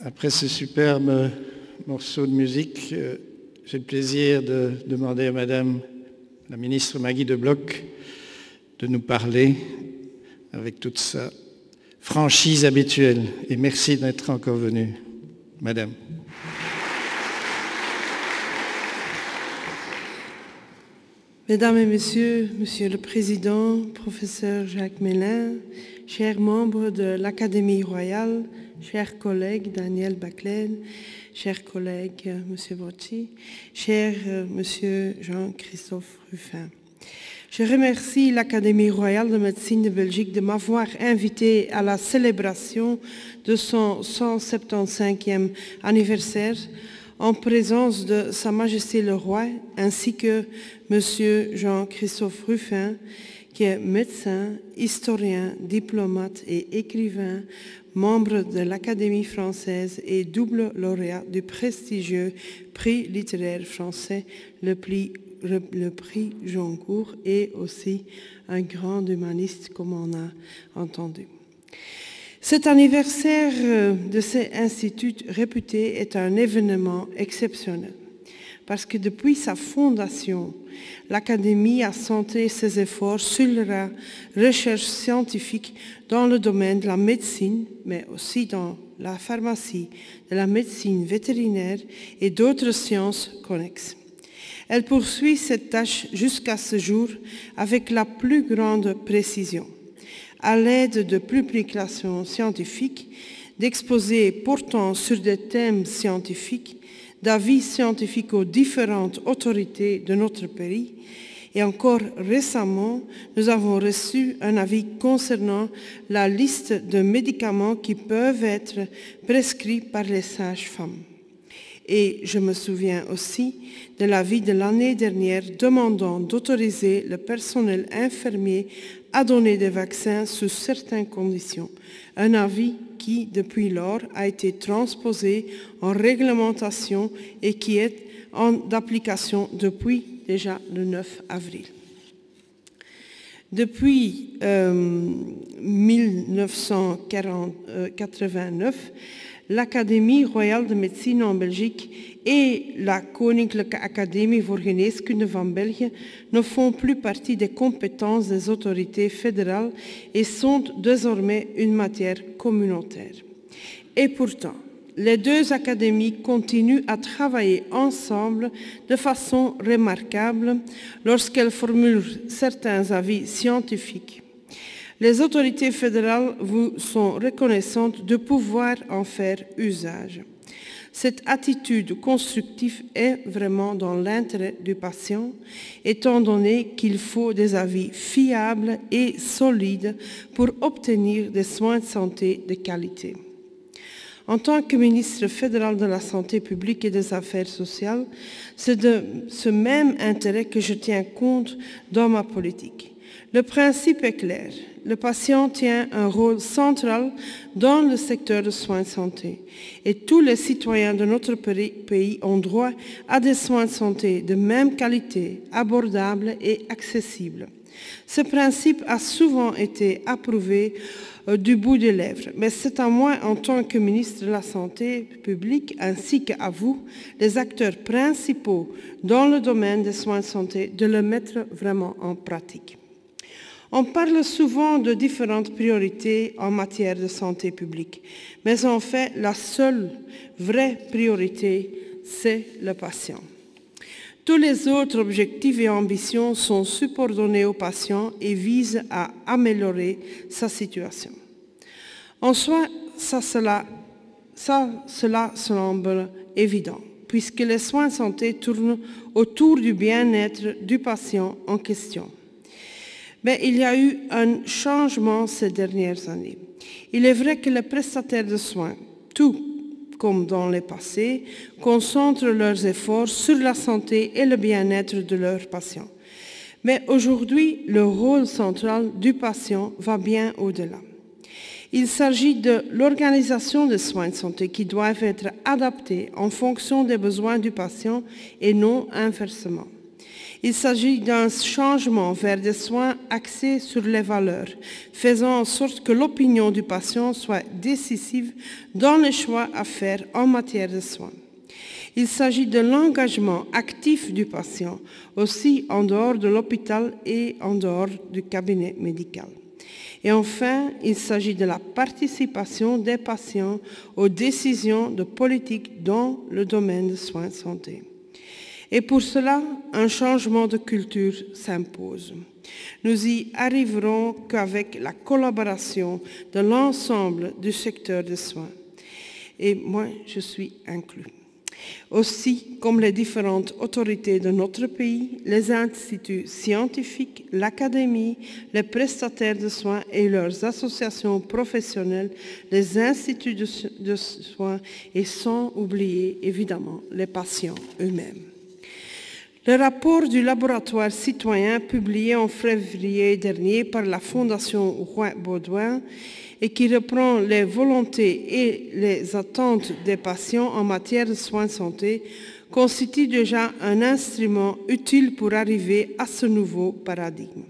Après ce superbe morceau de musique, j'ai le plaisir de demander à Madame la ministre Maggie De Blok de nous parler avec toute sa franchise habituelle. Et merci d'être encore venue, Madame. Mesdames et Messieurs, Monsieur le Président, Professeur Jacques Mélin, chers membres de l'Académie royale, chers collègues Daniel Baclaine, chers collègues Monsieur Bocci, cher Monsieur Jean-Christophe Ruffin. Je remercie l'Académie royale de médecine de Belgique de m'avoir invité à la célébration de son 175e anniversaire en présence de Sa Majesté le Roi ainsi que Monsieur Jean-Christophe Ruffin, qui est médecin, historien, diplomate et écrivain, membre de l'Académie française et double lauréat du prestigieux prix littéraire français, le prix Goncourt, et aussi un grand humaniste comme on a entendu. Cet anniversaire de cet institut réputé est un événement exceptionnel parce que depuis sa fondation, l'Académie a centré ses efforts sur la recherche scientifique dans le domaine de la médecine, mais aussi dans la pharmacie, de la médecine vétérinaire et d'autres sciences connexes. Elle poursuit cette tâche jusqu'à ce jour avec la plus grande précision, à l'aide de publications scientifiques, d'exposés portant sur des thèmes scientifiques, d'avis scientifiques aux différentes autorités de notre pays. Et encore récemment, nous avons reçu un avis concernant la liste de médicaments qui peuvent être prescrits par les sages-femmes. Et je me souviens aussi de l'avis de l'année dernière demandant d'autoriser le personnel infirmier à donner des vaccins sous certaines conditions. Un avis qui, depuis lors, a été transposé en réglementation et qui est d'application depuis déjà le 9 avril. Depuis 1989, l'Académie royale de médecine en Belgique et la Koninklijke Academie voor Geneeskunde van België ne font plus partie des compétences des autorités fédérales et sont désormais une matière communautaire. Et pourtant, les deux académies continuent à travailler ensemble de façon remarquable lorsqu'elles formulent certains avis scientifiques. Les autorités fédérales vous sont reconnaissantes de pouvoir en faire usage. Cette attitude constructive est vraiment dans l'intérêt du patient, étant donné qu'il faut des avis fiables et solides pour obtenir des soins de santé de qualité. En tant que ministre fédéral de la Santé publique et des Affaires sociales, c'est de ce même intérêt que je tiens compte dans ma politique. Le principe est clair. Le patient tient un rôle central dans le secteur de soins de santé et tous les citoyens de notre pays ont droit à des soins de santé de même qualité, abordables et accessibles. Ce principe a souvent été approuvé du bout des lèvres, mais c'est à moi, en tant que ministre de la Santé publique, ainsi qu'à vous, les acteurs principaux dans le domaine des soins de santé, de le mettre vraiment en pratique. On parle souvent de différentes priorités en matière de santé publique, mais en fait, la seule vraie priorité, c'est le patient. Tous les autres objectifs et ambitions sont subordonnés au patient et visent à améliorer sa situation. En soi, cela semble évident, puisque les soins de santé tournent autour du bien-être du patient en question. Mais il y a eu un changement ces dernières années. Il est vrai que les prestataires de soins, tout comme dans le passé, concentrent leurs efforts sur la santé et le bien-être de leurs patients. Mais aujourd'hui, le rôle central du patient va bien au-delà. Il s'agit de l'organisation des soins de santé qui doivent être adaptés en fonction des besoins du patient et non inversement. Il s'agit d'un changement vers des soins axés sur les valeurs, faisant en sorte que l'opinion du patient soit décisive dans les choix à faire en matière de soins. Il s'agit de l'engagement actif du patient, aussi en dehors de l'hôpital et en dehors du cabinet médical. Et enfin, il s'agit de la participation des patients aux décisions de politique dans le domaine des soins de santé. Et pour cela, un changement de culture s'impose. Nous y arriverons qu'avec la collaboration de l'ensemble du secteur des soins. Et moi, je suis inclus. Aussi, comme les différentes autorités de notre pays, les instituts scientifiques, l'académie, les prestataires de soins et leurs associations professionnelles, les instituts de soins et sans oublier évidemment les patients eux-mêmes. Le rapport du laboratoire citoyen publié en février dernier par la Fondation Roy-Baudouin et qui reprend les volontés et les attentes des patients en matière de soins de santé, constitue déjà un instrument utile pour arriver à ce nouveau paradigme.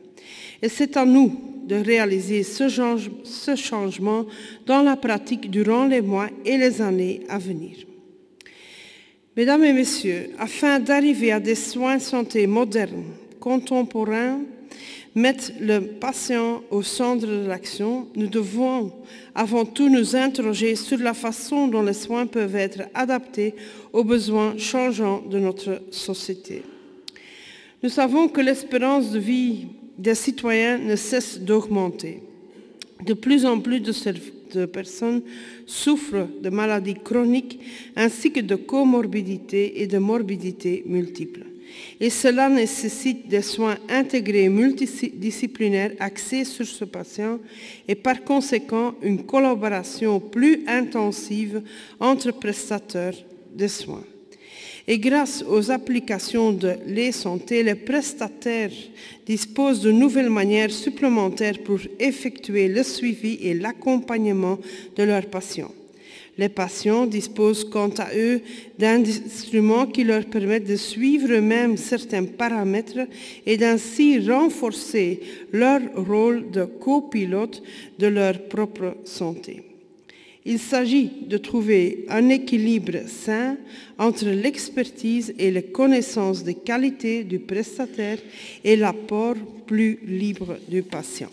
Et c'est à nous de réaliser ce changement dans la pratique durant les mois et les années à venir. Mesdames et messieurs, afin d'arriver à des soins de santé modernes, contemporains, mettre le patient au centre de l'action, nous devons avant tout nous interroger sur la façon dont les soins peuvent être adaptés aux besoins changeants de notre société. Nous savons que l'espérance de vie des citoyens ne cesse d'augmenter. De plus en plus de personnes souffrent de maladies chroniques ainsi que de comorbidités et de morbidités multiples. Et cela nécessite des soins intégrés multidisciplinaires axés sur ce patient et par conséquent une collaboration plus intensive entre prestataires de soins. Et grâce aux applications de l'e-santé, les prestataires disposent de nouvelles manières supplémentaires pour effectuer le suivi et l'accompagnement de leurs patients. Les patients disposent quant à eux d'instruments qui leur permettent de suivre eux-mêmes certains paramètres et d'ainsi renforcer leur rôle de copilote de leur propre santé. Il s'agit de trouver un équilibre sain entre l'expertise et les connaissances de qualité du prestataire et l'apport plus libre du patient.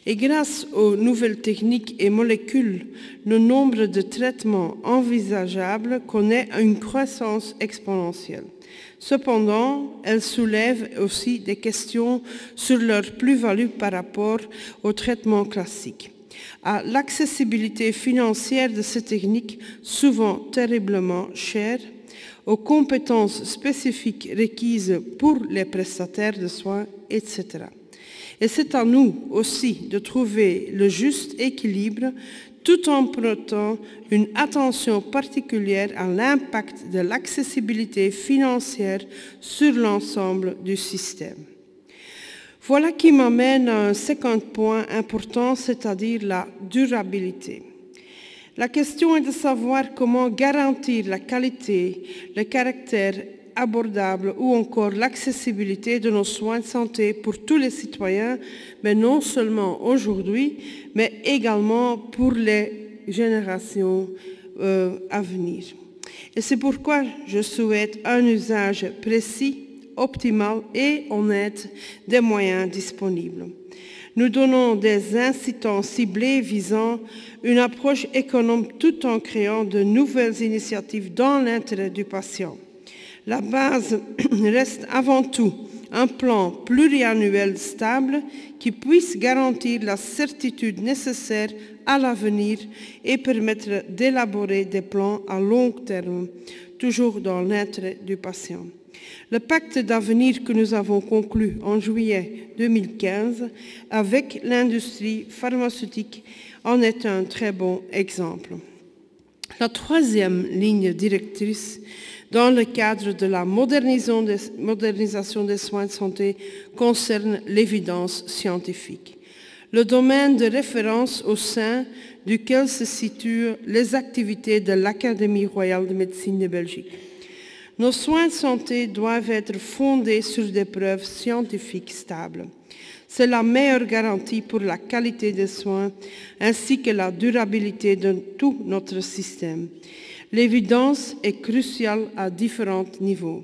Et grâce aux nouvelles techniques et molécules, le nombre de traitements envisageables connaît une croissance exponentielle. Cependant, elle soulève aussi des questions sur leur plus-value par rapport aux traitements classiques, à l'accessibilité financière de ces techniques, souvent terriblement chères, aux compétences spécifiques requises pour les prestataires de soins, etc. Et c'est à nous aussi de trouver le juste équilibre tout en prêtant une attention particulière à l'impact de l'accessibilité financière sur l'ensemble du système. Voilà qui m'amène à un second point important, c'est-à-dire la durabilité. La question est de savoir comment garantir la qualité, le caractère abordable ou encore l'accessibilité de nos soins de santé pour tous les citoyens, mais non seulement aujourd'hui, mais également pour les générations à venir. Et c'est pourquoi je souhaite un usage précis, optimal et honnête des moyens disponibles. Nous donnons des incitants ciblés visant une approche économe tout en créant de nouvelles initiatives dans l'intérêt du patient. La base reste avant tout un plan pluriannuel stable qui puisse garantir la certitude nécessaire à l'avenir et permettre d'élaborer des plans à long terme, toujours dans l'intérêt du patient. Le pacte d'avenir que nous avons conclu en juillet 2015 avec l'industrie pharmaceutique en est un très bon exemple. La troisième ligne directrice dans le cadre de la modernisation des soins de santé concerne l'évidence scientifique, le domaine de référence au sein duquel se situent les activités de l'Académie royale de médecine de Belgique. Nos soins de santé doivent être fondés sur des preuves scientifiques stables. C'est la meilleure garantie pour la qualité des soins ainsi que la durabilité de tout notre système. L'évidence est cruciale à différents niveaux.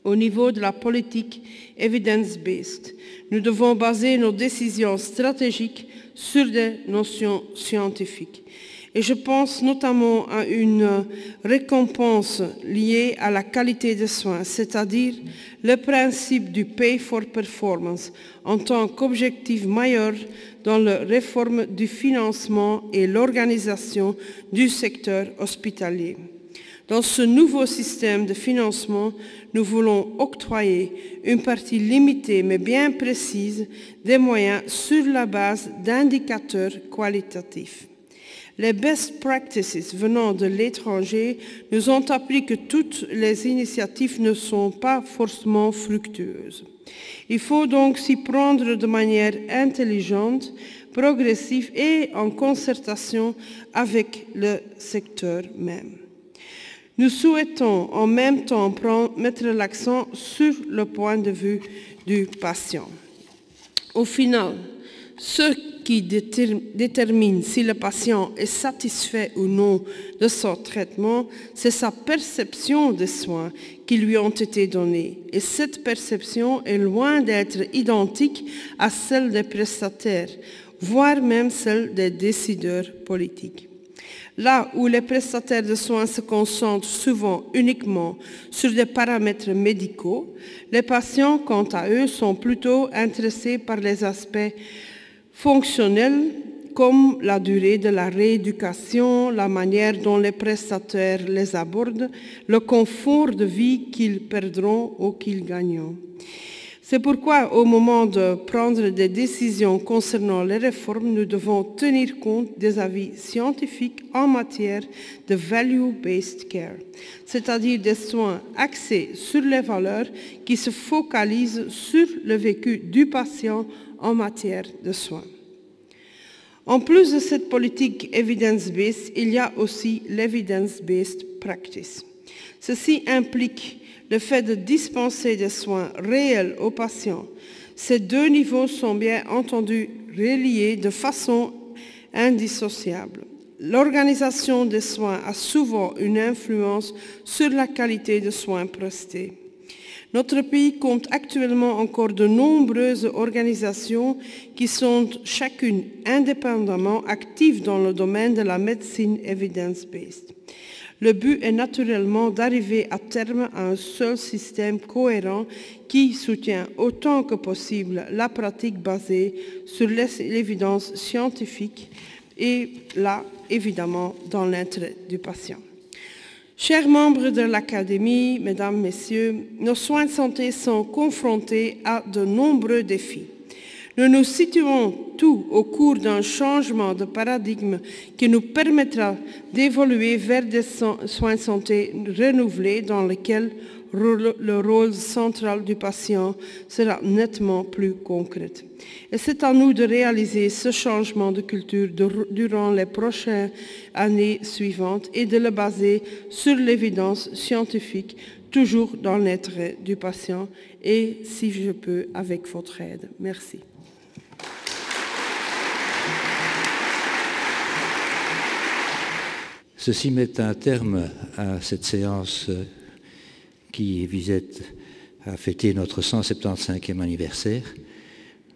Au niveau de la politique evidence-based, nous devons baser nos décisions stratégiques sur des notions scientifiques. Et je pense notamment à une récompense liée à la qualité des soins, c'est-à-dire le principe du pay for performance en tant qu'objectif majeur dans la réforme du financement et l'organisation du secteur hospitalier. Dans ce nouveau système de financement, nous voulons octroyer une partie limitée mais bien précise des moyens sur la base d'indicateurs qualitatifs. Les best practices venant de l'étranger nous ont appris que toutes les initiatives ne sont pas forcément fructueuses. Il faut donc s'y prendre de manière intelligente, progressive et en concertation avec le secteur même. Nous souhaitons en même temps mettre l'accent sur le point de vue du patient. Au final, ce qui détermine si le patient est satisfait ou non de son traitement, c'est sa perception des soins qui lui ont été donnés. Et cette perception est loin d'être identique à celle des prestataires, voire même celle des décideurs politiques. Là où les prestataires de soins se concentrent souvent uniquement sur des paramètres médicaux, les patients, quant à eux, sont plutôt intéressés par les aspects fonctionnels comme la durée de la rééducation, la manière dont les prestataires les abordent, le confort de vie qu'ils perdront ou qu'ils gagneront. C'est pourquoi, au moment de prendre des décisions concernant les réformes, nous devons tenir compte des avis scientifiques en matière de value-based care, c'est-à-dire des soins axés sur les valeurs qui se focalisent sur le vécu du patient en matière de soins. En plus de cette politique evidence-based, il y a aussi l'evidence-based practice. Ceci implique le fait de dispenser des soins réels aux patients. Ces deux niveaux sont bien entendu reliés de façon indissociable. L'organisation des soins a souvent une influence sur la qualité des soins prestés. Notre pays compte actuellement encore de nombreuses organisations qui sont chacune indépendamment actives dans le domaine de la médecine evidence-based. Le but est naturellement d'arriver à terme à un seul système cohérent qui soutient autant que possible la pratique basée sur l'évidence scientifique et là, évidemment, dans l'intérêt du patient. Chers membres de l'Académie, mesdames, messieurs, nos soins de santé sont confrontés à de nombreux défis. Nous nous situons tous au cours d'un changement de paradigme qui nous permettra d'évoluer vers des soins de santé renouvelés dans lesquels le rôle central du patient sera nettement plus concret. Et c'est à nous de réaliser ce changement de culture durant les prochaines années suivantes et de le baser sur l'évidence scientifique, toujours dans l'intérêt du patient et, si je peux, avec votre aide. Merci. Ceci met un terme à cette séance qui visait à fêter notre 175e anniversaire.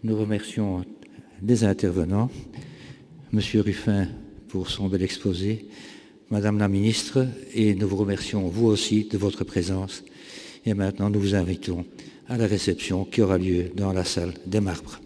Nous remercions les intervenants, M. Ruffin pour son bel exposé, Madame la Ministre, et nous vous remercions vous aussi de votre présence. Et maintenant, nous vous invitons à la réception qui aura lieu dans la salle des Marbres.